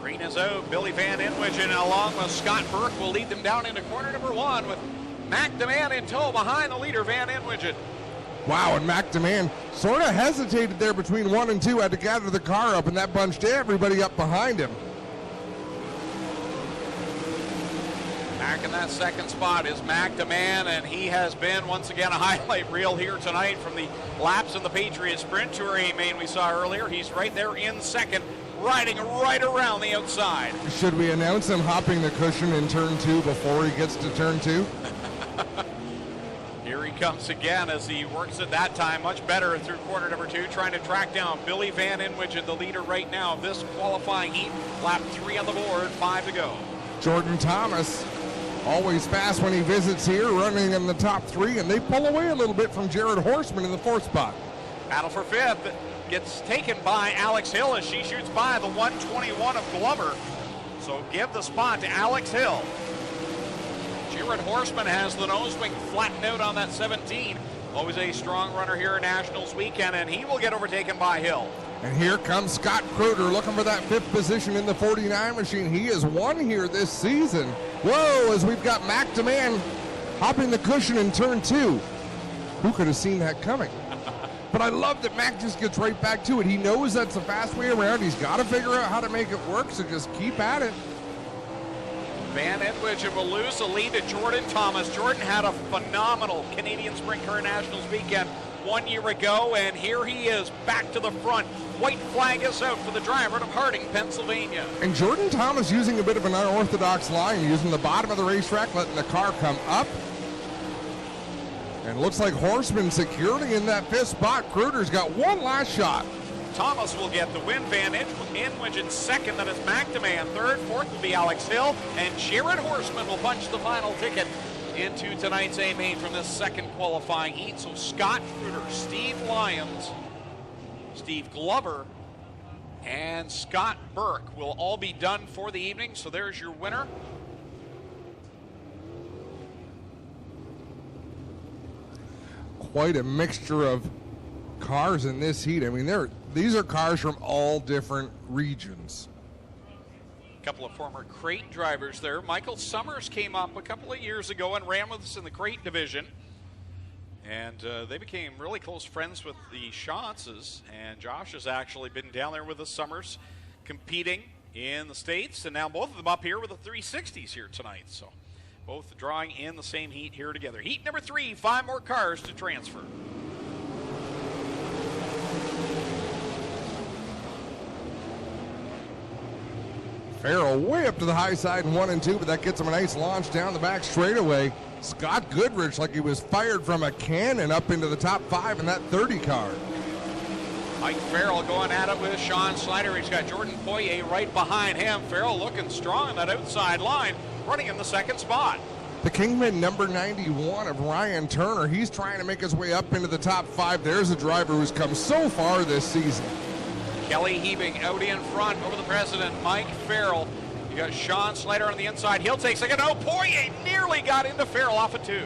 Green is out. Billy Van Inwigen along with Scott Burke will lead them down into corner number 1 with Mac DeMann in tow behind the leader, Van Inwigen. Wow, and Mac DeMann sort of hesitated there between 1 and 2, had to gather the car up, and that bunched everybody up behind him. Back in that second spot is Mac DeMann, and he has been once again a highlight reel here tonight from the laps in the Patriot Sprint Touring main we saw earlier. He's right there in second, riding right around the outside. Should we announce him hopping the cushion in turn 2 before he gets to turn 2? Here he comes again as he works it that time much better through corner number 2, trying to track down Billy Van Inwigen, the leader right now of this qualifying heat. Lap 3 on the board, 5 to go. Jordan Thomas, always fast when he visits here, running in the top 3, and they pull away a little bit from Jared Horseman in the 4th spot. Battle for 5th gets taken by Alex Hill as she shoots by the 121 of Glover. So give the spot to Alex Hill. Jared Horseman has the nose wing flattened out on that 17. Always a strong runner here in Nationals weekend, and he will get overtaken by Hill. And here comes Scott Kruger looking for that 5th position in the 49 machine. He has won here this season. Whoa, as we've got Mac DeMann hopping the cushion in turn 2. Who could have seen that coming? But I love that Mac just gets right back to it. He knows that's a fast way around. He's got to figure out how to make it work, so just keep at it. Van Inwigen will lose the lead to Jordan Thomas. Jordan had a phenomenal Canadian Sprint Car Nationals weekend 1 year ago, and here he is back to the front. White flag is out for the driver of Harding, Pennsylvania. And Jordan Thomas using a bit of an unorthodox line, using the bottom of the racetrack, letting the car come up. And it looks like Horseman securely in that 5th spot. Kruger's got one last shot. Thomas will get the win. Van Inwigen second, then it's Mac DeMann third. Fourth will be Alex Hill, and Jared Horseman will punch the final ticket into tonight's A main from this second qualifying heat. So Scott Kruger, Steve Lyons, Steve Glover, and Scott Burke will all be done for the evening. So there's your winner. Quite a mixture of cars in this heat. I mean, these are cars from all different regions. A couple of former crate drivers there. Michael Summers came up a couple of years ago and ran with us in the crate division. And they became really close friends with the Schatzes. And Josh has actually been down there with the Summers competing in the States. And now both of them up here with the 360s here tonight. So both drawing in the same heat here together. Heat number 3, 5 more cars to transfer. Farrell way up to the high side in 1 and 2, but that gets him a nice launch down the back straightaway. Scott Goodrich, like he was fired from a cannon, up into the top 5 in that 30 car. Mike Farrell going at it with Sean Slider. He's got Jordan Poirier right behind him. Farrell looking strong on that outside line, running in the second spot. The Kingman number 91 of Ryan Turner. He's trying to make his way up into the top 5. There's a driver who's come so far this season. Kelly Hebing out in front over the president, Mike Farrell. You got Sean Slater on the inside. He'll take second. Oh, Poirier nearly got into Farrell off of 2.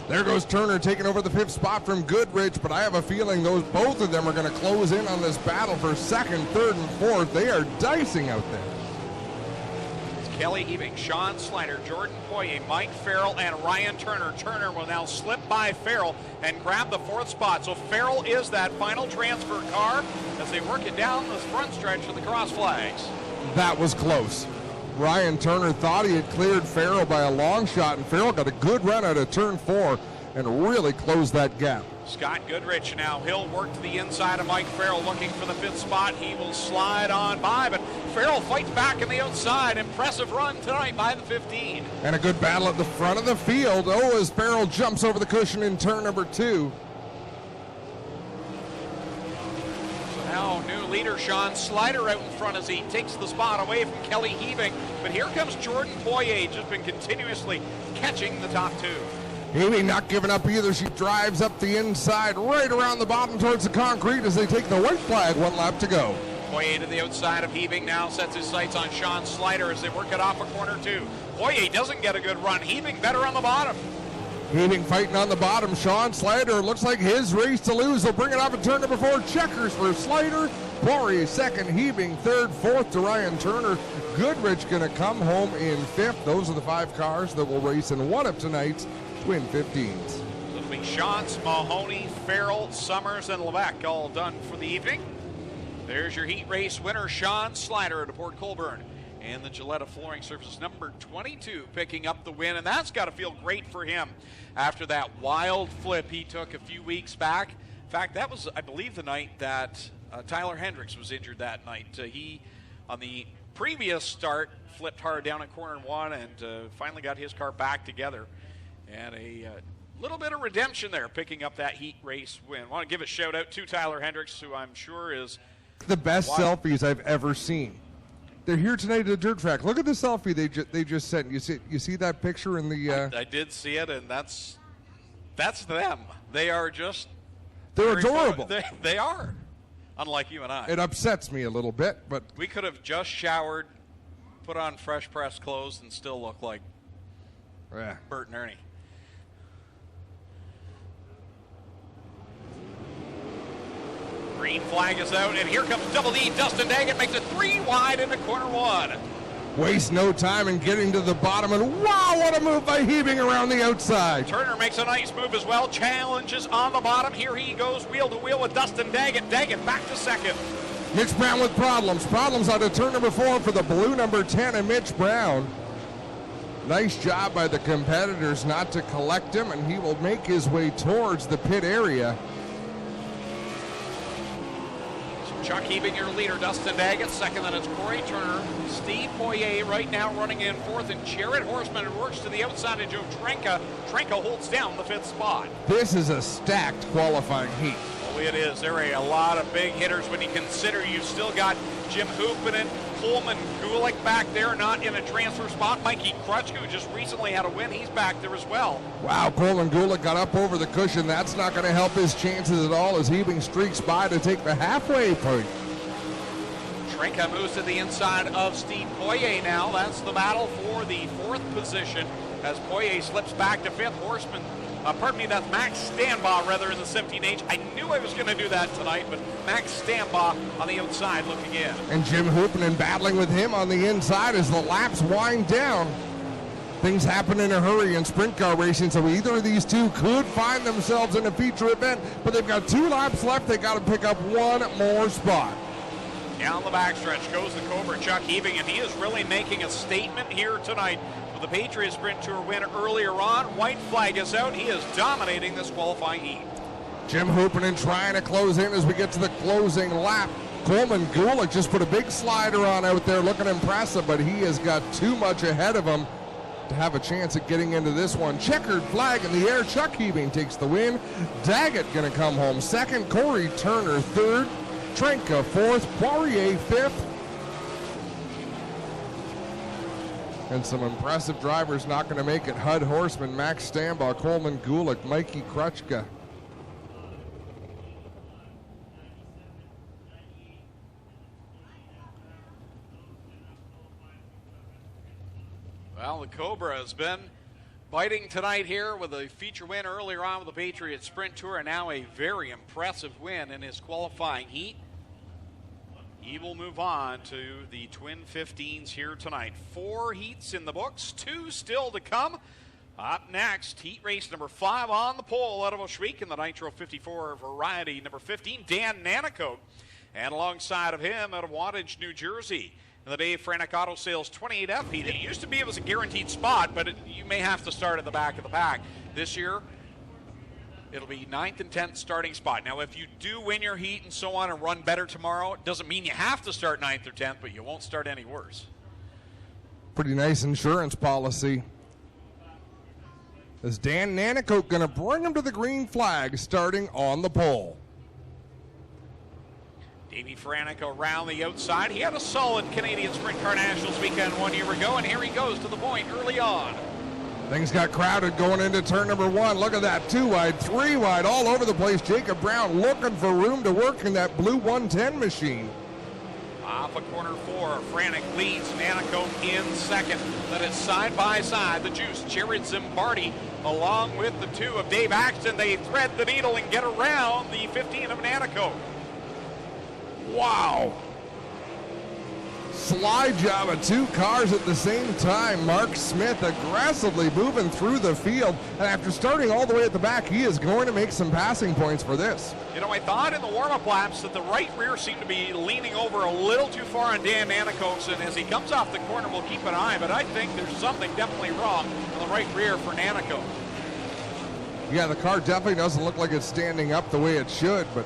There goes Turner taking over the 5th spot from Goodrich, but I have a feeling both of them are going to close in on this battle for 2nd, 3rd, and 4th. They are dicing out there. Kelly Hebing, Sean Slider, Jordan Poirier, Mike Farrell, and Ryan Turner. Turner will now slip by Farrell and grab the 4th spot. So Farrell is that final transfer car as they work it down the front stretch of the cross flags. That was close. Ryan Turner thought he had cleared Farrell by a long shot, and Farrell got a good run out of turn 4 and really closed that gap. Scott Goodrich now, he'll work to the inside of Mike Farrell looking for the 5th spot. He will slide on by, but Farrell fights back in the outside. Impressive run tonight by the 15. And a good battle at the front of the field. Oh, as Farrell jumps over the cushion in turn number 2. So now new leader Sean Slider out in front as he takes the spot away from Kelly Hebing. But here comes Jordan Poirier, just been continuously catching the top 2. Amy not giving up either. She drives up the inside, right around the bottom towards the concrete as they take the white flag. 1 lap to go. Poirier to the outside of Hebing now sets his sights on Sean Slider as they work it off a corner 2. Poirier doesn't get a good run. Hebing better on the bottom. Hebing fighting on the bottom. Sean Slider looks like his race to lose. They'll bring it off in turn number 4. Checkers for Slider. Poirier second. Hebing third. Fourth to Ryan Turner. Goodrich going to come home in 5th. Those are the 5 cars that will race in one of tonight's Twin 15s. It'll be Shantz, Mahoney, Farrell, Summers, and Levesque all done for the evening. There's your heat race winner, Sean Slider at Port Colborne. And the Gillette Flooring Surfaces number 22 picking up the win. And that's got to feel great for him after that wild flip he took a few weeks back. In fact, that was, I believe, the night that Tyler Hendricks was injured that night. He, on the previous start, flipped hard down in corner 1 and finally got his car back together. And a little bit of redemption there, picking up that heat race win. I want to give a shout out to Tyler Hendricks, who I'm sure is the best selfies I've ever seen. They're here tonight at the dirt track. Look at the selfie they just sent. You see that picture in the? I did see it, and that's them. They are just they're adorable. They are, unlike you and I. It upsets me a little bit, but we could have just showered, put on fresh pressed clothes, and still look like Bert and Ernie. Green flag is out, and here comes Double D. Dustin Daggett makes it 3 wide into corner 1. Waste no time in getting to the bottom, and wow, what a move by Heaving around the outside. Turner makes a nice move as well. Challenges on the bottom. Here he goes wheel to wheel with Dustin Daggett. Daggett back to second. Mitch Brown with problems. Problems out of turn number 4 for the blue number 10 and Mitch Brown. Nice job by the competitors not to collect him, and he will make his way towards the pit area. Chuck Heaving, your leader. Dustin Daggett second, then it's Corey Turner. Steve Poirier right now running in 4th, and Jared Horseman works to the outside of Joe Trenka. Trenka holds down the 5th spot. This is a stacked qualifying heat. Oh, it is. There are a lot of big hitters when you consider you've still got Jim Hoopinen, Coleman Gulick back there, not in a transfer spot. Mikey Krutchka, who just recently had a win, he's back there as well. Wow, Coleman Gulick got up over the cushion. That's not going to help his chances at all as Heaving streaks by to take the halfway point. Trenka moves to the inside of Steve Poirier now. That's the battle for the 4th position as Poirier slips back to 5th. Horseman, that's Max Stanbaugh rather in the 17H. I knew I was going to do that tonight, but Max Stanbaugh on the outside looking in. And Jim Hoopinen battling with him on the inside as the laps wind down. Things happen in a hurry in sprint car racing, so either of these two could find themselves in a feature event, but they've got 2 laps left. They got to pick up 1 more spot. Down the backstretch goes the Cobra, Chuck Heaving, and he is really making a statement here tonight. With the Patriot Sprint Tour win earlier on, white flag is out. He is dominating this qualifying heat. Jim Hoopinen trying to close in as we get to the closing lap. Coleman Gulick just put a big slider on out there, looking impressive, but he has got too much ahead of him to have a chance at getting into this one. Checkered flag in the air. Chuck Heaving takes the win. Daggett going to come home second. Corey Turner third. Trenka fourth. Poirier fifth. And some impressive drivers not going to make it. Hud Horseman, Max Stanbaugh, Coleman Gulick, Mikey Krutchka. Well, the Cobra has been biting tonight here with a feature win earlier on with the Patriot Sprint Tour, and now a very impressive win in his qualifying heat. He will move on to the Twin 15s here tonight. 4 heats in the books, 2 still to come. Up next, heat race number 5 on the pole out of Ohsweken, the Nitro 54 variety number 15, Dan Nanacoke. And alongside of him out of Wattage, New Jersey, in the Dave Franek Auto Sales 28F heat. It used to be it was a guaranteed spot, but you may have to start at the back of the pack. This year, it'll be 9th and 10th starting spot. Now, if you do win your heat and so on and run better tomorrow, it doesn't mean you have to start 9th or 10th, but you won't start any worse. Pretty nice insurance policy. Is Dan Nanacoke going to bring him to the green flag starting on the pole? Davey Franek around the outside. He had a solid Canadian Sprint Car Nationals weekend 1 year ago, and here he goes to the point early on. Things got crowded going into turn number 1. Look at that, 2 wide, 3 wide, all over the place. Jacob Brown looking for room to work in that blue 110 machine. Off of corner 4, Franek leads, Nanacoke in second. Then it's side by side, the Juice, Jared Zimbardi, along with the 2 of Dave Axton. They thread the needle and get around the 15 of Nanacoke. Wow. slide job of 2 cars at the same time. Mark Smith aggressively moving through the field, and after starting all the way at the back, he is going to make some passing points for this. You know, I thought in the warm-up laps that the right rear seemed to be leaning over a little too far on Dan Nanakoks, and as he comes off the corner, we'll keep an eye, but I think there's something definitely wrong on the right rear for Nanakoks. Yeah, the car definitely doesn't look like it's standing up the way it should, but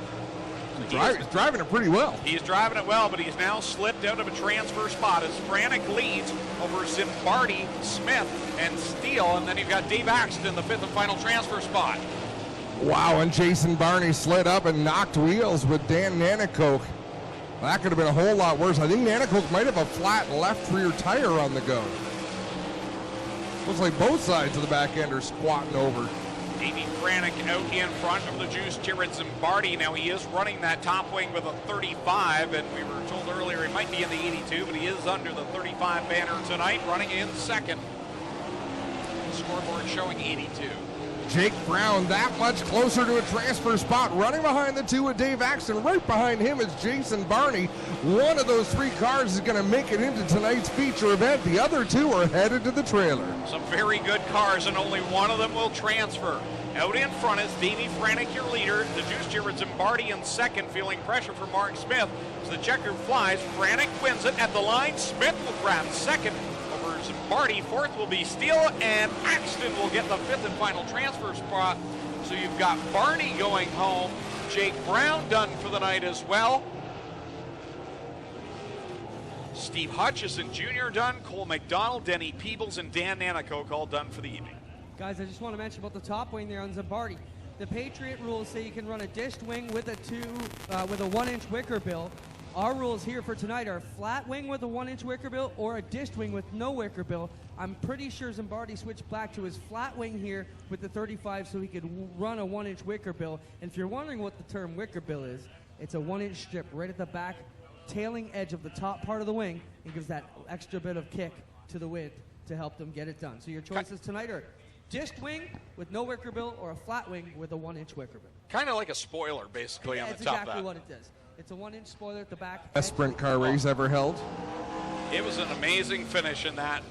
he's driving it pretty well. He's driving it well, but he's now slipped out of a transfer spot as Franek leads over Zimbardi, Smith, and Steele, and then you've got Dave Axton, the 5th and final transfer spot. Wow, and Jason Barney slid up and knocked wheels with Dan Nanakoke. That could have been a whole lot worse. I think Nanakoke might have a flat left rear tire on the go. Looks like both sides of the back end are squatting over. Davey Franek out in front of the juice, Jared Zimbardi. Now he is running that top wing with a 35, and we were told earlier he might be in the 82, but he is under the 35 banner tonight, running in second. Scoreboard showing 82. Jake Brown that much closer to a transfer spot, running behind the 2 with Dave Axton. Right behind him is Jason Barney. One of those 3 cars is going to make it into tonight's feature event. The other 2 are headed to the trailer. Some very good cars, and only one of them will transfer. Out in front is Davey Franek, your leader. The juice Jared Zimbardi in second, feeling pressure from Mark Smith. As the checker flies, Franek wins it at the line. Smith will grab second. Zimbardi, 4th will be Steele, and Axton will get the 5th and final transfer spot. So you've got Barney going home, Jake Brown done for the night as well. Steve Hutchison Jr. done, Cole McDonald, Denny Peebles, and Dan Nanakoke all done for the evening. Guys, I just want to mention about the top wing there on Zimbardi. The Patriot rules say you can run a dished wing with a 1-inch wicker bill. Our rules here for tonight are flat wing with a 1-inch wicker bill or a dished wing with no wicker bill. I'm pretty sure Zimbardi switched back to his flat wing here with the 35 so he could run a 1-inch wicker bill. And if you're wondering what the term wicker bill is, it's a 1-inch strip right at the back tailing edge of the top part of the wing. It gives that extra bit of kick to the width to help them get it done. So your choices tonight are dished wing with no wicker bill or a flat wing with a 1-inch wicker bill. Kind of like a spoiler, basically, on the top of that. That's exactly what it does. It's a 1-inch spoiler at the back. Best sprint car race ever held. It was an amazing finish in that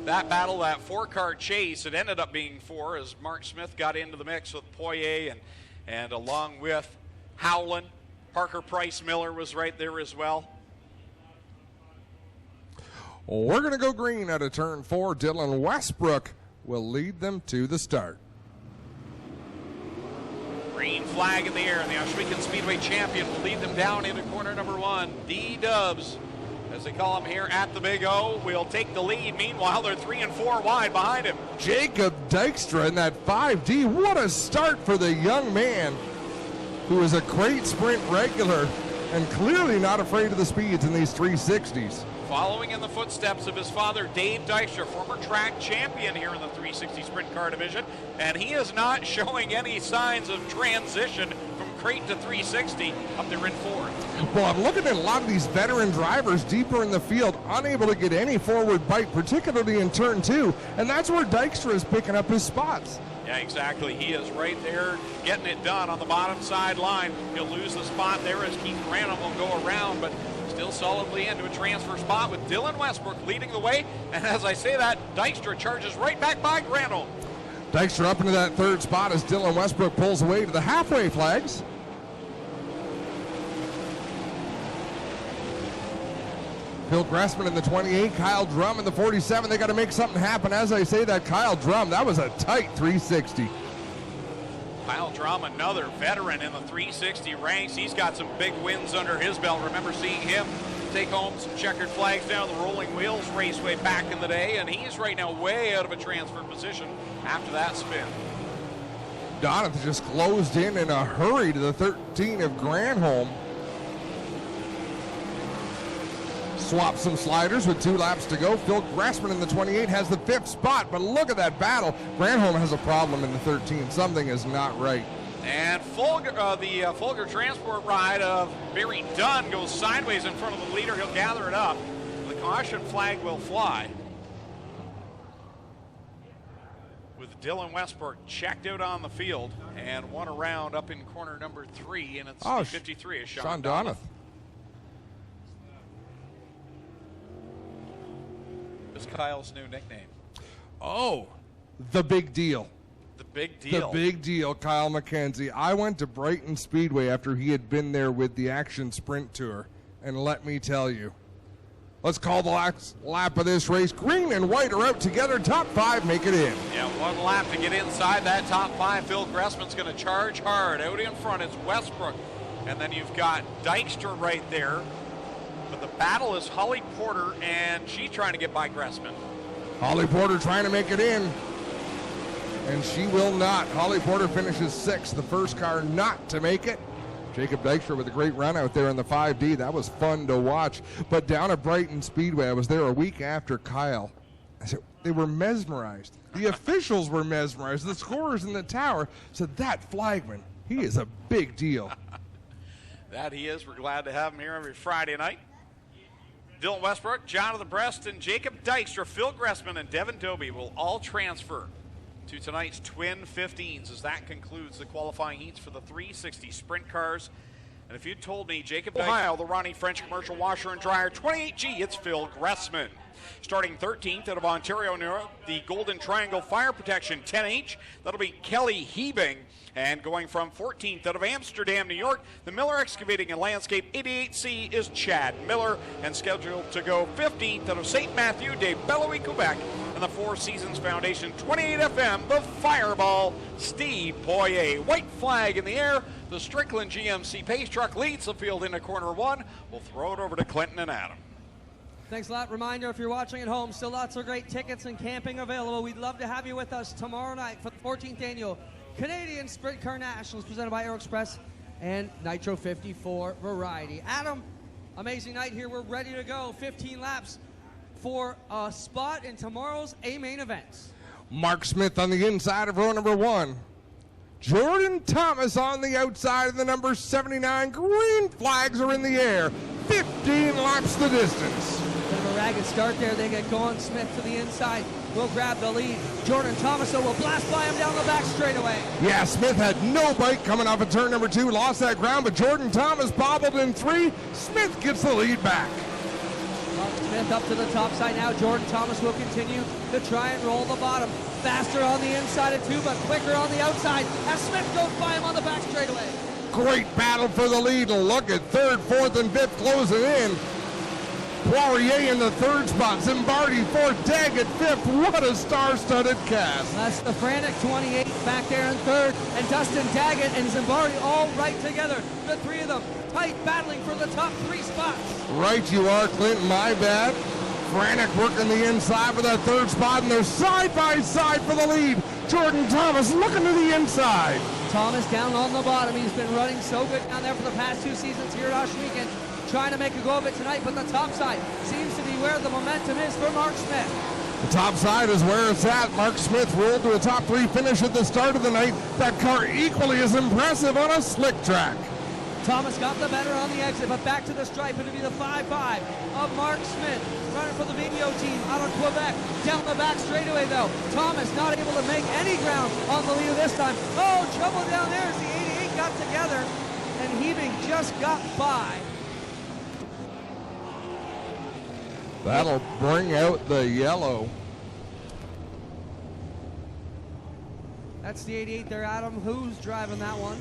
battle, that 4-car chase. It ended up being 4 as Mark Smith got into the mix with Poirier and along with Howland. Parker Price Miller was right there as well. We're going to go green out of turn 4. Dylan Westbrook will lead them to the start. Green flag in the air, and the Ohsweken Speedway champion will lead them down into corner number 1. D-Dubs, as they call him here at the Big O, will take the lead. Meanwhile, they're 3 and 4 wide behind him. Jacob Dykstra in that 5D. What a start for the young man, who is a great sprint regular and clearly not afraid of the speeds in these 360s. Following in the footsteps of his father, Dave Dykstra, former track champion here in the 360 Sprint Car Division, and he is not showing any signs of transition from crate to 360 up there in 4th. Well, I'm looking at a lot of these veteran drivers deeper in the field, unable to get any forward bite, particularly in turn 2, and that's where Dykstra is picking up his spots. Yeah, exactly. He is right there getting it done on the bottom side line. He'll lose the spot there as Keith Granholm will go around, but still solidly into a transfer spot with Dylan Westbrook leading the way. And as I say that, Dykstra charges right back by Granholm. Dykstra up into that 3rd spot as Dylan Westbrook pulls away to the halfway flags. Phil Gressman in the 28, Kyle Drum in the 47. They got to make something happen. As I say that, Kyle Drum, that was a tight 360. Kyle Drum, another veteran in the 360 ranks. He's got some big wins under his belt. Remember seeing him take home some checkered flags down the Rolling Wheels Raceway back in the day, and he's right now way out of a transfer position after that spin. Donath just closed in a hurry to the 13 of Granholm. Swap some sliders with 2 laps to go. Phil Gressman in the 28 has the 5th spot, but look at that battle. Granholm has a problem in the 13. Something is not right. And the Fulger transport ride of Barry Dunn goes sideways in front of the leader. He'll gather it up. The caution flag will fly. With Dylan Westbrook checked out on the field and one around up in corner number 3, and it's 53 is Sean Donath. is Kyle's new nickname? Oh, the big deal. The big deal. The big deal, Kyle McKenzie. I went to Brighton Speedway after he had been there with the Action Sprint Tour, and let me tell you, let's call the last lap of this race. Green and white are out together. Top 5 make it in. Yeah, 1 lap to get inside that top 5. Phil Gressman's going to charge hard. Out in front is Westbrook. And then you've got Dykstra right there. But the battle is Holly Porter, and she's trying to get by Gressman. Holly Porter trying to make it in, and she will not. Holly Porter finishes 6th, the first car not to make it. Jacob Dykstra with a great run out there in the 5D. That was fun to watch. But down at Brighton Speedway, I was there a week after Kyle. I said, they were mesmerized. The officials were mesmerized. The scorers in the tower said, that flagman, he is a big deal. That he is. We're glad to have him here every Friday night. Dylan Westbrook, Jonathan Brest, and Jacob Dykstra, Phil Gressman, and Devin Dobie will all transfer to tonight's Twin 15s as that concludes the qualifying heats for the 360 sprint cars. And if you told me Jacob Ohio, the Ronnie French commercial washer and dryer 28G, it's Phil Gressman. Starting 13th out of Ontario, New York, the Golden Triangle Fire Protection 10H, that'll be Kelly Hebing. And going from 14th out of Amsterdam, New York, the Miller Excavating and Landscape 88C is Chad Miller. And scheduled to go 15th out of St. Matthew, de Beloeil, Quebec, and the Four Seasons Foundation 28 FM, the Fireball, Steve Poirier. White flag in the air. The Strickland GMC Pace Truck leads the field into corner 1. We'll throw it over to Clinton and Adam. Thanks a lot. Reminder, if you're watching at home, still lots of great tickets and camping available. We'd love to have you with us tomorrow night for the 14th annual Canadian Sprint Car Nationals presented by Aero Express and Nitro 54 Variety. Adam, amazing night here. We're ready to go. 15 laps for a spot in tomorrow's A-main events. Mark Smith on the inside of row number 1. Jordan Thomas on the outside of the number 79. Green flags are in the air. 15 laps the distance. Bit of a ragged start there. They get going. Smith to the inside will grab the lead. Jordan Thomas will blast by him down the back straightaway. Yeah, Smith had no bite coming off of turn number 2. Lost that ground, but Jordan Thomas bobbled in 3. Smith gets the lead back. Smith up to the top side now. Jordan Thomas will continue to try and roll the bottom. Faster on the inside of 2, but quicker on the outside as Smith goes by him on the back straightaway. Great battle for the lead. Look at 3rd, 4th, and 5th closing in. Poirier in the 3rd spot. Zimbardi 4th, Daggett 5th. What a star-studded cast. That's the frantic 28 back there in 3rd. And Dustin Daggett and Zimbardi all right together. The 3 of them tight battling for the top 3 spots. Right you are, Clinton. My bad. Frantic working the inside for that 3rd spot, and they're side by side for the lead. Jordan Thomas looking to the inside. Thomas down on the bottom. He's been running so good down there for the past 2 seasons here at Ohsweken. Trying to make a go of it tonight, but the top side seems to be where the momentum is for Mark Smith. The top side is where it's at. Mark Smith rolled to a top 3 finish at the start of the night. That car equally as impressive on a slick track. Thomas got the better on the exit, but back to the stripe. It'll be the 5-5 of Mark Smith, running for the video team out of Quebec. Down the back straightaway, though. Thomas not able to make any ground on the leader this time. Oh, trouble down there as the 88 got together, and Hebing just got by. That'll bring out the yellow. That's the 88 there, Adam. Who's driving that one?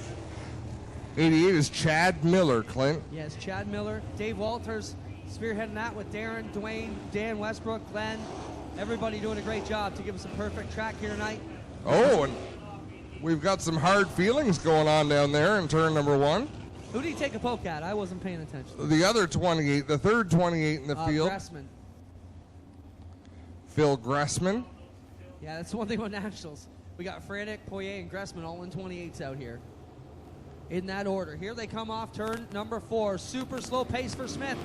88 is Chad Miller, Clint. Yes, Chad Miller. Dave Walters spearheading that with Darren, Dwayne, Dan Westbrook, Glenn. Everybody doing a great job to give us a perfect track here tonight. Oh, and we've got some hard feelings going on down there in turn number 1. Who did he take a poke at? I wasn't paying attention. The other 28, the 3rd 28 in the field. Gressman. Phil Gressman. Yeah, that's one thing about Nationals. We got Frantic, Poirier, and Gressman all in 28s out here. In that order. Here they come off turn number 4. Super slow pace for Smith.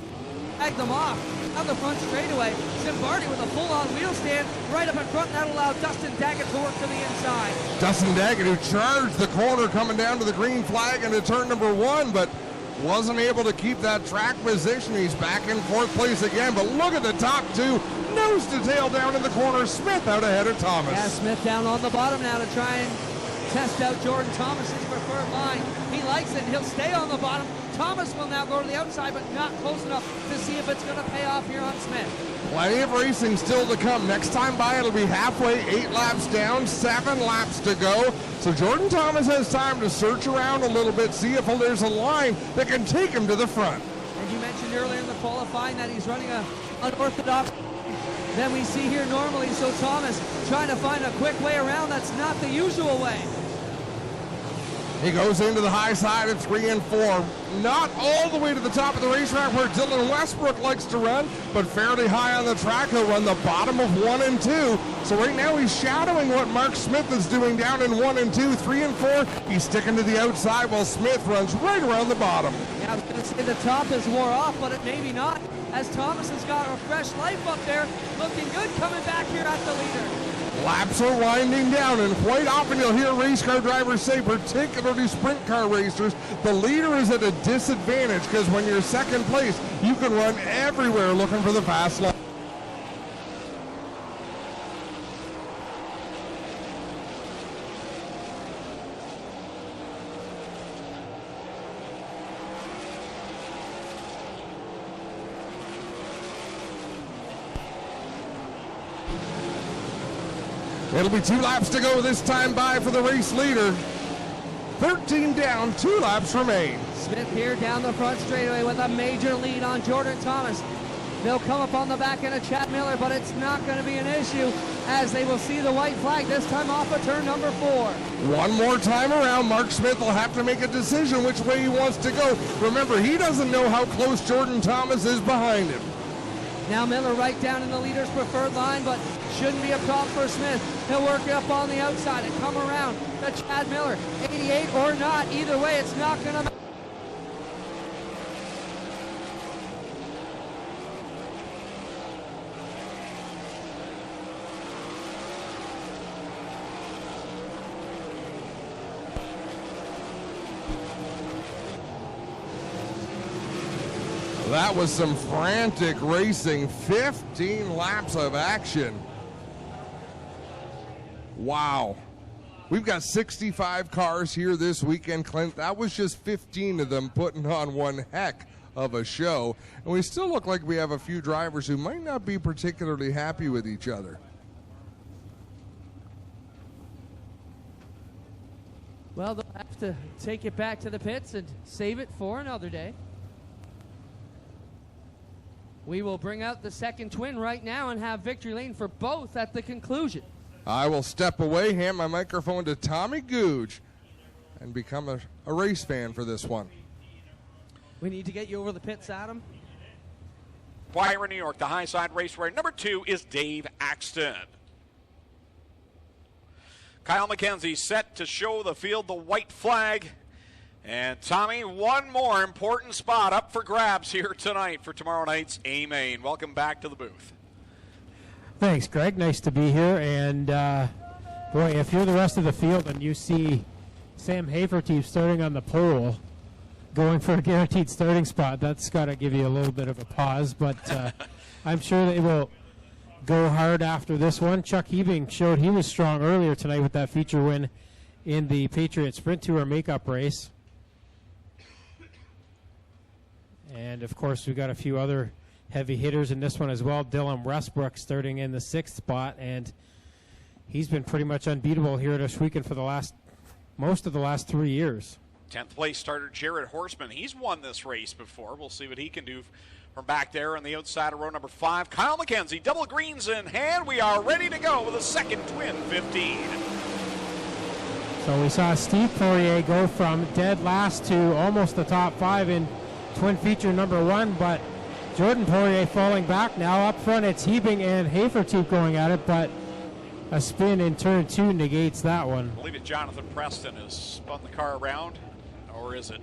Egged them off. Out the front straightaway. Zimbardi with a full-on wheel stand right up in front, and that allowed Dustin Daggett to work to the inside. Dustin Daggett, who charged the corner coming down to the green flag into turn number 1, but wasn't able to keep that track position. He's back in 4th place again, but look at the top 2. Nose to tail down in the corner. Smith out ahead of Thomas. Yeah, Smith down on the bottom now to try and test out Jordan Thomas's preferred line. He likes it. He'll stay on the bottom. Thomas will now go to the outside, but not close enough to see if it's going to pay off here on Smith. Plenty of racing still to come. Next time by, it'll be halfway, 8 laps down, 7 laps to go. So Jordan Thomas has time to search around a little bit, see if there's a line that can take him to the front. And you mentioned earlier in the qualifying that he's running a unorthodox than we see here normally. So Thomas trying to find a quick way around. That's not the usual way. He goes into the high side at 3 and 4. Not all the way to the top of the racetrack where Dylan Westbrook likes to run, but fairly high on the track. He'll run the bottom of 1 and 2. So right now he's shadowing what Mark Smith is doing down in 1 and 2, 3 and 4. He's sticking to the outside while Smith runs right around the bottom. Yeah, I was going to say the top is wore off, but it maybe not, as Thomas has got a fresh life up there, looking good coming back here at the leader. Laps are winding down, and quite often you'll hear race car drivers say, particularly sprint car racers, the leader is at a disadvantage because when you're second place, you can run everywhere looking for the fast lap. It'll be 2 laps to go this time by for the race leader. 13 down, 2 laps remain. Smith here down the front straightaway with a major lead on Jordan Thomas. They'll come up on the back end of Chad Miller, but it's not going to be an issue as they will see the white flag this time off of turn number 4. One more time around, Mark Smith will have to make a decision which way he wants to go. Remember, he doesn't know how close Jordan Thomas is behind him. Now Miller right down in the leader's preferred line, but shouldn't be a problem for Smith. He'll work it up on the outside and come around to Chad Miller. 88 or not, either way, it's not going to matter. That was some frantic racing, 15 laps of action. Wow. We've got 65 cars here this weekend, Clint. That was just 15 of them putting on one heck of a show. And we still look like we have a few drivers who might not be particularly happy with each other. Well, they'll have to take it back to the pits and save it for another day. We will bring out the second twin right now and have victory lane for both at the conclusion. I will step away, hand my microphone to Tommy Googe, and become a race fan for this one. We need to get you over the pits, Adam. Wyra, New York, the high side raceway. Number 2 is Dave Axton. Kyle McKenzie set to show the field the white flag. And Tommy, one more important spot up for grabs here tonight for tomorrow night's A-Main. Welcome back to the booth. Thanks, Greg. Nice to be here. And, boy, if you're the rest of the field and you see Sam Haferteef starting on the pole, going for a guaranteed starting spot, that's got to give you a little bit of a pause. But I'm sure they will go hard after this one. Chuck Hebing showed he was strong earlier tonight with that feature win in the Patriot Sprint Tour makeup race. And, of course, we've got a few other heavy hitters in this one as well. Dylan Westbrook starting in the 6th spot, and he's been pretty much unbeatable here at Ohsweken for most of the last 3 years. 10th place starter Jared Horseman. He's won this race before. We'll see what he can do from back there on the outside of row number 5. Kyle McKenzie, double greens in hand. We are ready to go with a second twin 15. So we saw Steve Poirier go from dead last to almost the top 5 in twin feature number 1, but Jordan Poirier falling back. Now up front it's Hebing and Haferteef going at it, but a spin in turn 2 negates that one. I believe it Jonathan Preston has spun the car around, or is it?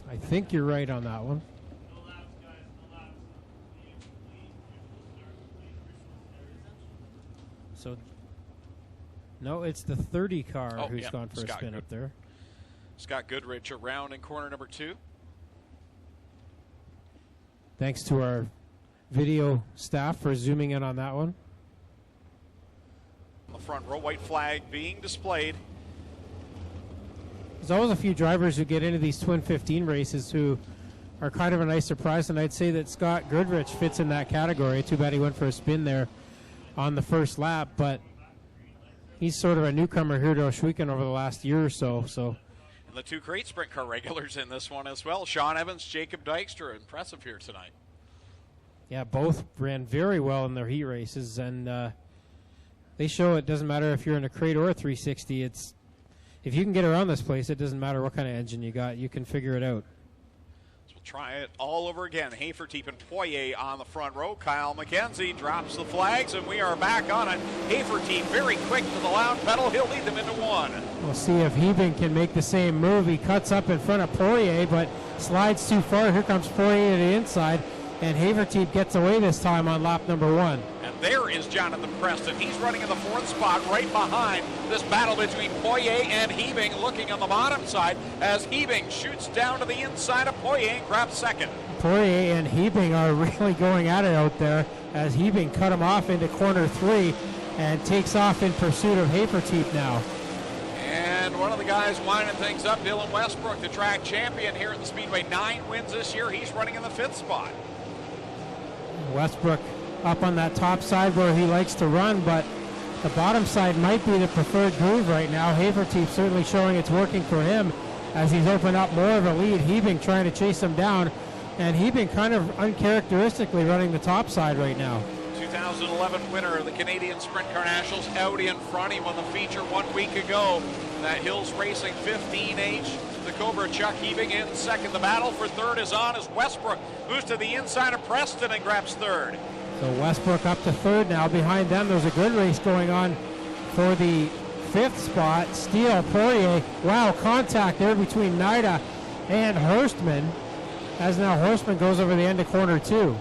I think you're right on that one. So, no, it's the 30 car who's gone for a spin up there. Scott Goodrich around in corner number 2. Thanks to our video staff for zooming in on that one. The front row, white flag being displayed. There's always a few drivers who get into these twin 15 races who are kind of a nice surprise, and I'd say that Scott Goodrich fits in that category. Too bad he went for a spin there on the first lap, but he's sort of a newcomer here to Ohsweken over the last year or so. And the two great sprint car regulars in this one as well, Sean Evans, Jacob Dykstra, impressive here tonight. Yeah, both ran very well in their heat races, and they show it doesn't matter if you're in a crate or a 360. If you can get around this place, it doesn't matter what kind of engine you got. You can figure it out. So we'll try it all over again. Haferteep and Poirier on the front row. Kyle McKenzie drops the flags, and we are back on it. Haferteep very quick to the loud pedal. He'll lead them into one. We'll see if Hebing can make the same move. He cuts up in front of Poirier, but slides too far. Here comes Poirier to the inside, and Haferteep gets away this time on lap number 1. And there is Jonathan Preston. He's running in the 4th spot right behind this battle between Poirier and Hebing, looking on the bottom side as Hebing shoots down to the inside of Poirier and grabs 2nd. Poirier and Hebing are really going at it out there as Hebing cut him off into corner 3 and takes off in pursuit of Haferteep now. And one of the guys winding things up, Dylan Westbrook, the track champion here at the Speedway. 9 wins this year. He's running in the 5th spot. Westbrook up on that top side where he likes to run, but the bottom side might be the preferred groove right now. Haferteep certainly showing it's working for him as he's opened up more of a lead. Hebing trying to chase him down, and Hebing kind of uncharacteristically running the top side right now. 2011 winner of the Canadian Sprint Car Nationals out in front. He won the feature 1 week ago. That Hills Racing 15H. The Cobra Chuck Hebing in 2nd. The battle for 3rd is on as Westbrook moves to the inside of Preston and grabs 3rd. So Westbrook up to 3rd now. Behind them, there's a good race going on for the 5th spot. Steele, Poirier. Wow, contact there between Nida and Hurstman, as now Hurstman goes over the end of corner 2.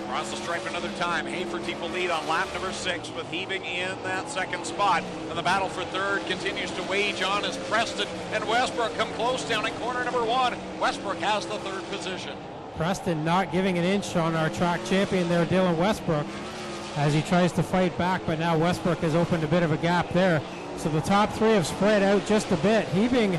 Across the stripe another time. Haferteep will lead on lap number 6 with Hebing in that 2nd spot. And the battle for 3rd continues to wage on as Preston and Westbrook come close down in corner number 1. Westbrook has the 3rd position. Preston not giving an inch on our track champion there, Dylan Westbrook, as he tries to fight back, but now Westbrook has opened a bit of a gap there. So the top 3 have spread out just a bit. Hebing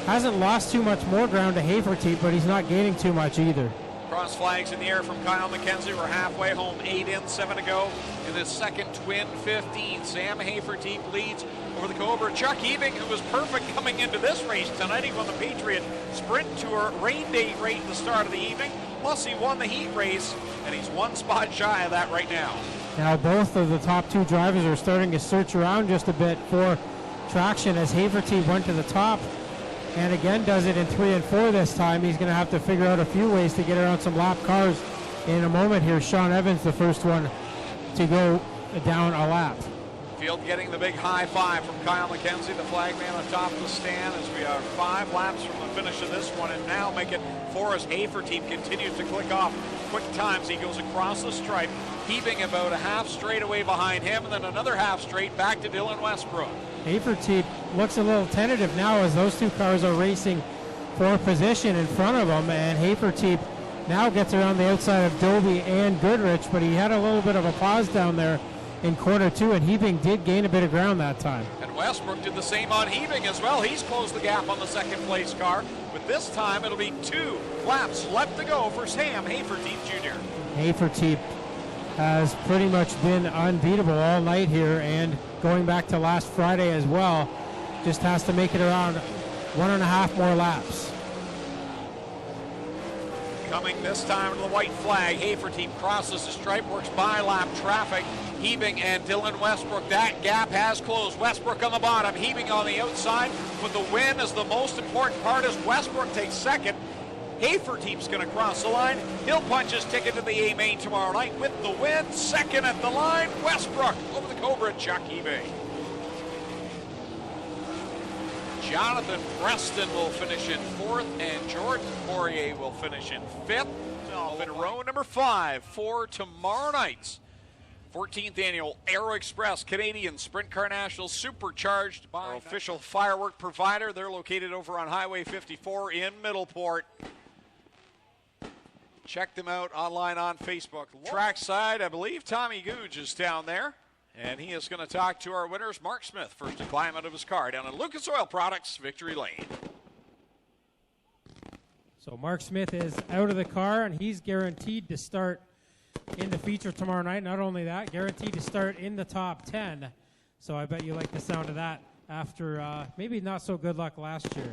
hasn't lost too much more ground to Haferteep, but he's not gaining too much either. Cross flags in the air from Kyle McKenzie. We're halfway home, 8 in, 7 to go in this second twin 15. Sam Haferteep leads over the Cobra. Chuck Hebing, who was perfect coming into this race tonight. He won the Patriot Sprint Tour rain date rate at the start of the evening. Plus he won the heat race, and he's 1 spot shy of that right now. Now both of the top 2 drivers are starting to search around just a bit for traction as Haferteep went to the top and again does it in 3 and 4 this time. He's going to have to figure out a few ways to get around some lap cars in a moment here. Sean Evans, the first one to go down a lap. Field getting the big high five from Kyle McKenzie, the flag man atop the stand, as we are 5 laps from the finish of this one, and now make it 4 as Haferteep continues to click off quick times. He goes across the stripe, Hebing about a half straight away behind him, and then another half straight back to Dylan Westbrook. Haferteep looks a little tentative now as those 2 cars are racing for position in front of him, and Haferteep now gets around the outside of Dobie and Goodrich, but he had a little bit of a pause down there in corner 2, and Hebing did gain a bit of ground that time. And Westbrook did the same on Hebing as well. He's closed the gap on the 2nd place car, but this time it'll be 2 laps left to go for Sam Haferteep Jr. Haferteep has pretty much been unbeatable all night here, and going back to last Friday as well, just has to make it around 1.5 more laps. Coming this time to the white flag, Haferteep crosses the stripe, works by lap traffic. Hebing and Dylan Westbrook, that gap has closed. Westbrook on the bottom, Hebing on the outside, but the win is the most important part as Westbrook takes 2nd. Haferteep's going to cross the line. He'll punch his ticket to the A main tomorrow night with the win. 2nd at the line, Westbrook over the Cobra, Chuck Hebing. Jonathan Preston will finish in 4th, and Jordan Poirier will finish in 5th. So in row number 5 for tomorrow night's 14th annual Aero Express Canadian Sprint Car Nationals, supercharged by our official firework provider. They're located over on Highway 54 in Middleport. Check them out online on Facebook. Trackside, I believe Tommy Googe is down there, and he is going to talk to our winners. Mark Smith, first to climb out of his car down in Lucas Oil Products, Victory Lane. So Mark Smith is out of the car, and he's guaranteed to start in the feature tomorrow night. Not only that, guaranteed to start in the top 10. So I bet you like the sound of that after maybe not so good luck last year.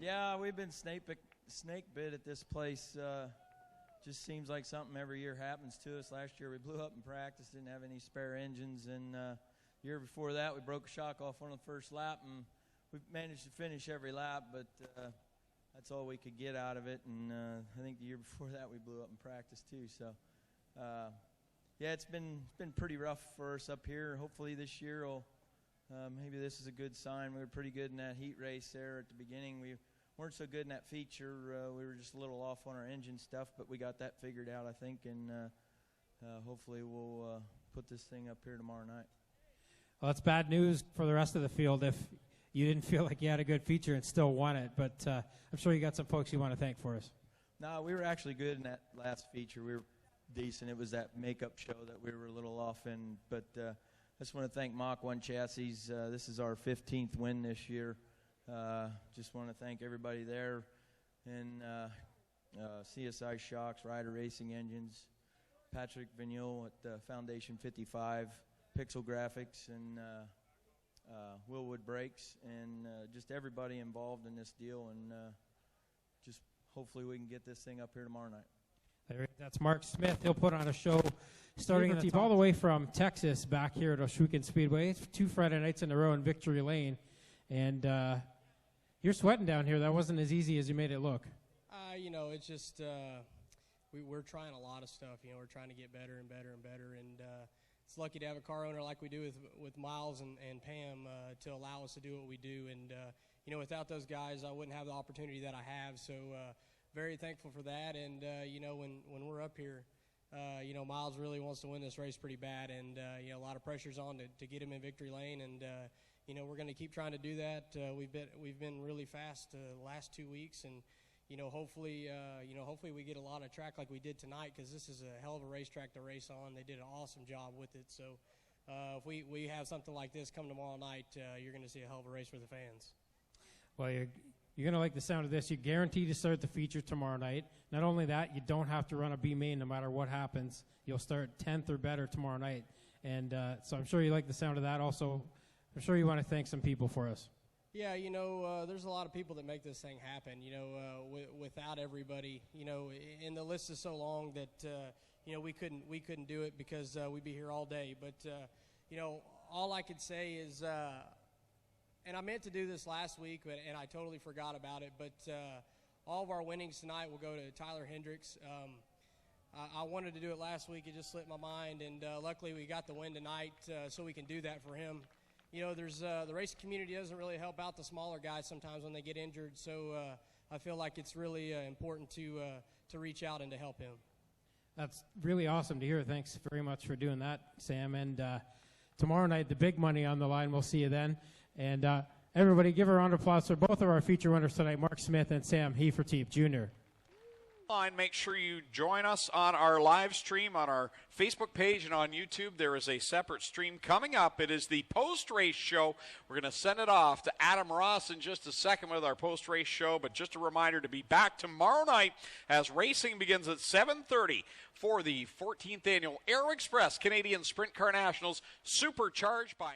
Yeah, we've been snake bit at this place. Just seems like something every year happens to us. Last year we blew up in practice, didn't have any spare engines, and the year before that we broke a shock off on the first lap, and we managed to finish every lap, but that's all we could get out of it. And I think the year before that we blew up in practice too. So yeah, it's been pretty rough for us up here. Hopefully this year maybe this is a good sign. We were pretty good in that heat race there at the beginning. We weren't so good in that feature. We were just a little off on our engine stuff, but we got that figured out, I think, and hopefully we'll put this thing up here tomorrow night. Well, it's bad news for the rest of the field if you didn't feel like you had a good feature and still won it, but I'm sure you got some folks you want to thank for us. No, we were actually good in that last feature. We were decent. It was that makeup show that we were a little off in, but I just want to thank Mach 1 Chassis. This is our 15th win this year. Just want to thank everybody there, and CSI Shocks, Ryder Racing Engines, Patrick Vigneault at Foundation 55, Pixel Graphics, and Willwood Brakes, and just everybody involved in this deal, and just hopefully we can get this thing up here tomorrow night. That's Mark Smith. He'll put on a show starting in the all the way from Texas back here at Ohsweken Speedway. It's 2 Friday nights in a row in Victory Lane, and you're sweating down here. That wasn't as easy as you made it look. It's just we're trying a lot of stuff. We're trying to get better and better and better, and it's lucky to have a car owner like we do with Miles and Pam to allow us to do what we do. And without those guys, I wouldn't have the opportunity that I have. So very thankful for that. And when we're up here, Miles really wants to win this race pretty bad, and a lot of pressure's on to get him in victory lane. And we're going to keep trying to do that. We've been really fast the last 2 weeks, and hopefully we get a lot of track like we did tonight, because this is a hell of a racetrack to race on. They did an awesome job with it. So if we have something like this come tomorrow night, you're going to see a hell of a race for the fans. Well, you're going to like the sound of this. You're guaranteed to start the feature tomorrow night. Not only that, you don't have to run a B main no matter what happens. You'll start 10th or better tomorrow night. And so I'm sure you like the sound of that. Also, I'm sure you want to thank some people for us. Yeah, there's a lot of people that make this thing happen. Without everybody, and the list is so long that we couldn't do it because we'd be here all day. But all I could say is, and I meant to do this last week, and I totally forgot about it. But all of our winnings tonight will go to Tyler Hendricks. I wanted to do it last week; it just slipped my mind, and luckily we got the win tonight, so we can do that for him. There's the racing community doesn't really help out the smaller guys sometimes when they get injured, so I feel like it's really important to reach out and to help him. That's really awesome to hear. Thanks very much for doing that, Sam. And tomorrow night, the big money on the line. We'll see you then. And everybody, give a round of applause for both of our feature winners tonight, Mark Smith and Sam Heferteep Jr. Make sure you join us on our live stream on our Facebook page and on YouTube. There is a separate stream coming up. It is the post-race show. We're going to send it off to Adam Ross in just a second with our post-race show, but just a reminder to be back tomorrow night as racing begins at 7:30 for the 14th annual Aero Express Canadian Sprint Car Nationals, supercharged by